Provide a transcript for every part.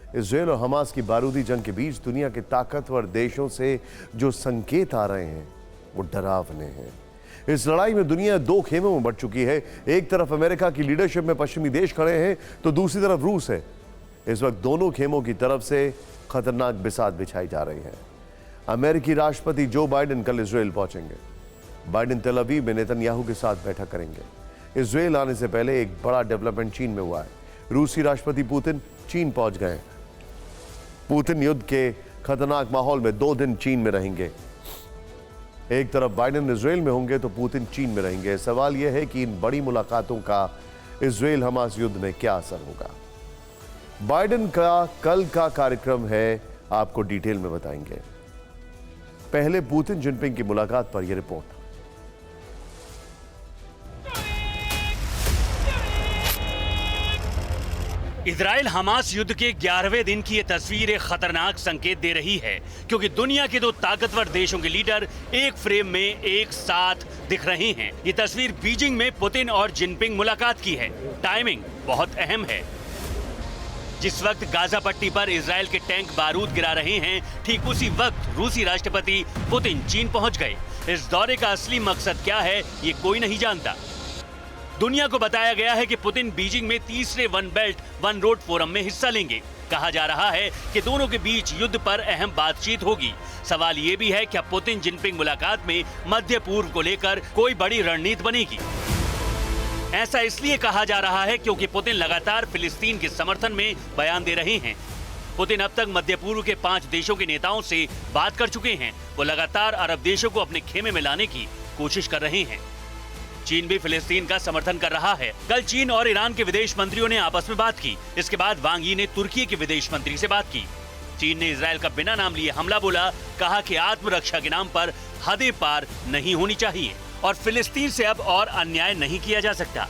Israel और Hamas की बारूदी जंग के बीच दुनिया के ताकतवर देशों से जो संकेत आ रहे हैं वो डरावने हैं। इस लड़ाई में दुनिया दो खेमों में बंट चुकी है। एक तरफ अमेरिका की लीडरशिप में पश्चिमी देश खड़े हैं तो दूसरी तरफ रूस है। इस वक्त दोनों खेमों की तरफ से खतरनाक बिसात बिछाई जा रही है। अमेरिकी राष्ट्रपति जो बाइडेन कल इजराइल पहुंचेंगे। बाइडेन तेल अवीव में नेतन्याहू के साथ बैठक करेंगे। इजराइल आने से पहले एक बड़ा डेवलपमेंट चीन में हुआ है। रूसी राष्ट्रपति पुतिन चीन पहुंच गए। पुतिन युद्ध के खतरनाक माहौल में 2 दिन चीन में रहेंगे। एक तरफ बाइडेन इजराइल में होंगे तो पुतिन चीन में रहेंगे। सवाल यह है कि इन बड़ी मुलाकातों का इजराइल हमास युद्ध में क्या असर होगा। बाइडेन का कल का कार्यक्रम है, आपको डिटेल में बताएंगे। पहले पुतिन जिनपिंग की मुलाकात पर यह रिपोर्ट। इजराइल हमास युद्ध के 11वें दिन की ये तस्वीर एक खतरनाक संकेत दे रही है, क्योंकि दुनिया के दो ताकतवर देशों के लीडर एक फ्रेम में एक साथ दिख रहे हैं। ये तस्वीर बीजिंग में पुतिन और जिनपिंग मुलाकात की है। टाइमिंग बहुत अहम है। जिस वक्त गाजा पट्टी पर इजराइल के टैंक बारूद गिरा रहे हैं, ठीक उसी वक्त रूसी राष्ट्रपति पुतिन चीन पहुंच गए। इस दौरे का असली मकसद क्या है, ये कोई नहीं जानता। दुनिया को बताया गया है कि पुतिन बीजिंग में तीसरे one belt one road forum में हिस्सा लेंगे। कहा जा रहा है कि दोनों के बीच युद्ध पर अहम बातचीत होगी। सवाल ये भी है क्या पुतिन जिनपिंग मुलाकात में मध्य पूर्व को लेकर कोई बड़ी रणनीति बनेगी। ऐसा इसलिए कहा जा रहा है क्योंकि पुतिन लगातार फिलिस्तीन के समर्थन में बयान दे रहे हैं। पुतिन अब तक मध्य पूर्व के 5 देशों के नेताओं से बात कर चुके हैं। वो लगातार अरब देशों को अपने खेमे में लाने की कोशिश कर रहे हैं। चीन भी फिलिस्तीन का समर्थन कर रहा है। कल चीन और ईरान के विदेश मंत्रियों ने आपस में बात की। इसके बाद वांग यी ने तुर्की के विदेश मंत्री से बात की। चीन ने इजराइल का बिना नाम लिए हमला बोला। कहा कि आत्मरक्षा के नाम पर हदें पार नहीं होनी चाहिए और फिलिस्तीन से अब और अन्याय नहीं किया जा सकता।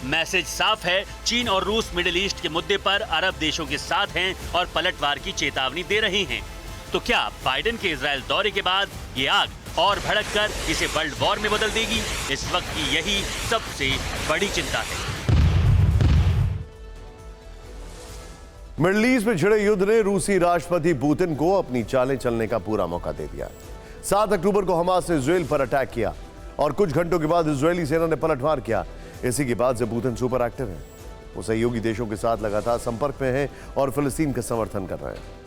मैसेज साफ है, चीन और रूस मिडिल ईस्ट के मुद्दे पर अरब देशों के साथ हैं और पलटवार की चेतावनी दे रहे हैं। तो क्या बाइडेन के इजराइल दौरे के बाद ये आग और भड़ककर इसे वर्ल्ड वॉर में बदल देगी? इस वक्त की यही सबसे बड़ी चिंता है। मिडिल ईस्ट में छिड़े युद्ध ने रूसी राष्ट्रपति पुतिन को अपनी चालें चलने का पूरा मौका दे दिया। 7 अक्टूबर को हमास ने इजराइल पर अटैक किया और कुछ घंटों के बाद इजरायली सेना ने पलटवार किया। इसी के बाद से पुतिन सुपर एक्टिव है। वो सहयोगी देशों के साथ लगातार संपर्क में है और फिलिस्तीन का समर्थन कर रहे हैं।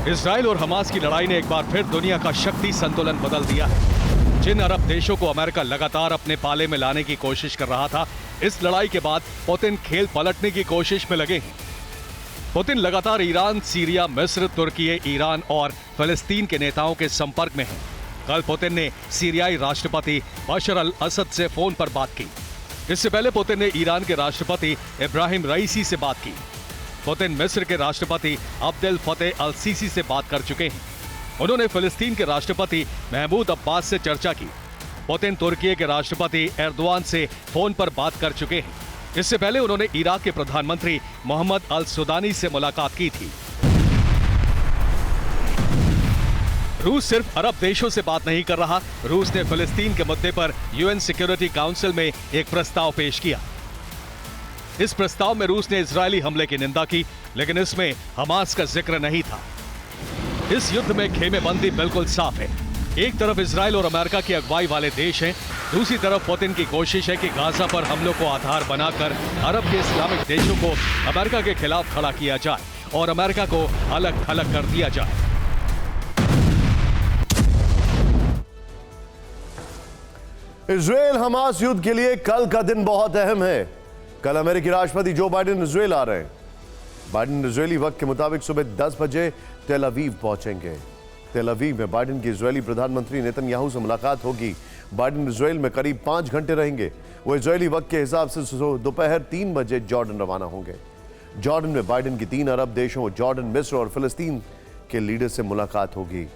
इजराइल और हमास की लड़ाई ने एक बार फिर दुनिया का शक्ति संतुलन बदल दिया है। जिन अरब देशों को अमेरिका लगातार अपने पाले में लाने की कोशिश कर रहा था, इस लड़ाई के बाद पुतिन खेल पलटने की कोशिश में लगे हैं। पुतिन लगातार ईरान, सीरिया, मिस्र, तुर्की, ईरान और फिलिस्तीन के नेताओं के संपर्क में हैं। कल पुतिन ने सीरियाई राष्ट्रपति बशर अल असद से फोन पर बात की। इससे पहले पुतिन ने ईरान के राष्ट्रपति इब्राहिम रईसी से बात की। पुतिन मिस्र के राष्ट्रपति अब्देल फतेह अल सीसी से बात कर चुके हैं। उन्होंने फिलिस्तीन के राष्ट्रपति महमूद अब्बास से चर्चा की। पुतिन तुर्की के राष्ट्रपति एर्दोआन से फोन पर बात कर चुके हैं। इससे पहले उन्होंने इराक के प्रधानमंत्री मोहम्मद अल सुदानी से मुलाकात की थी। रूस सिर्फ अरब देशों से बात नहीं कर रहा। रूस ने फिलिस्तीन के मुद्दे पर यूएन सिक्योरिटी काउंसिल में एक प्रस्ताव पेश किया। इस प्रस्ताव में रूस ने इजरायली हमले की निंदा की, लेकिन इसमें हमास का जिक्र नहीं था। इस युद्ध में खेमेबंदी बिल्कुल साफ है। एक तरफ इजराइल और अमेरिका की अगुवाई वाले देश हैं, दूसरी तरफ पुतिन की कोशिश है कि गाजा पर हमलों को आधार बनाकर अरब के इस्लामिक देशों को अमेरिका के खिलाफ खड़ा किया जाए और अमेरिका को अलग थलग कर दिया जाए। इजराइल हमास युद्ध के लिए कल का दिन बहुत अहम है। कल अमेरिकी राष्ट्रपति जो बाइडेन इजराइल आ रहे हैं। बाइडेन इजरायली वक्त के मुताबिक सुबह 10 बजे तेल अवीव पहुंचेंगे। तेल अवीव में बाइडेन की इजरायली प्रधानमंत्री नेतन्याहू से मुलाकात होगी। बाइडेन इजराइल में करीब 5 घंटे रहेंगे। वो इजरायली वक्त के हिसाब से दोपहर 3 बजे जॉर्डन रवाना होंगे। जॉर्डन में बाइडेन की 3 अरब देशों जॉर्डन, मिस्र और फिलिस्तीन के लीडर से मुलाकात होगी।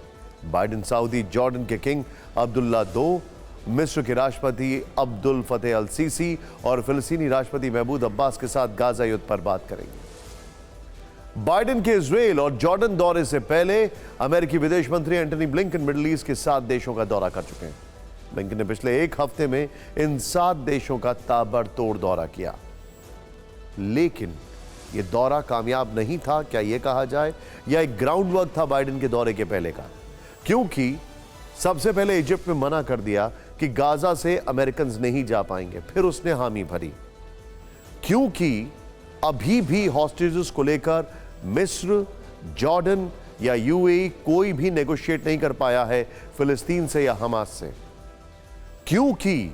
बाइडेन सऊदी जॉर्डन के किंग अब्दुल्ला II, मिस्र के राष्ट्रपति अब्दुल फतेह अल सीसी और फिलिस्तीनी राष्ट्रपति महमूद अब्बास के साथ गाजा युद्ध पर बात करेंगे। बाइडेन के इजराइल और जॉर्डन दौरे से पहले अमेरिकी विदेश मंत्री एंटनी ब्लिंकन मिडिल ईस्ट के 7 देशों का दौरा कर चुके हैं। ब्लिंकन ने पिछले एक हफ्ते में इन 7 देशों का ताबड़तोड़ दौरा किया, लेकिन यह दौरा कामयाब नहीं था, क्या यह कहा जाए, या एक ग्राउंड वर्क था बाइडेन के दौरे के पहले का। क्योंकि सबसे पहले इजिप्ट में मना कर दिया कि गाजा से अमेरिकन नहीं जा पाएंगे, फिर उसने हामी भरी, क्योंकि अभी भी हॉस्टेजेस को लेकर मिस्र, जॉर्डन या यूएई कोई भी नेगोशिएट नहीं कर पाया है फिलिस्तीन से या हमास से, क्योंकि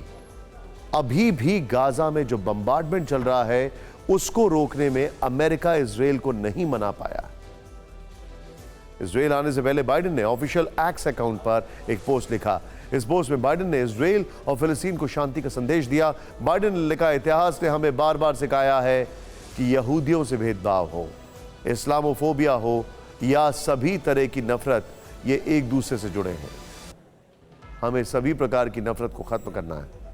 अभी भी गाजा में जो बम्बार्डमेंट चल रहा है उसको रोकने में अमेरिका इजराइल को नहीं मना पाया। इजराइल आने से पहले बाइडेन ने ऑफिशियल एक्स अकाउंट पर एक पोस्ट लिखा। इस पोस्ट में बाइडेन ने इजराइल और फिलिस्तीन को शांति का संदेश दिया। बाइडेन ने लिखा, इतिहास ने हमें बार बार सिखाया है कि यहूदियों से भेदभाव हो, इस्लामोफोबिया हो या सभी तरह की नफरत, ये एक दूसरे से जुड़े हैं। हमें सभी प्रकार की नफरत को खत्म करना है।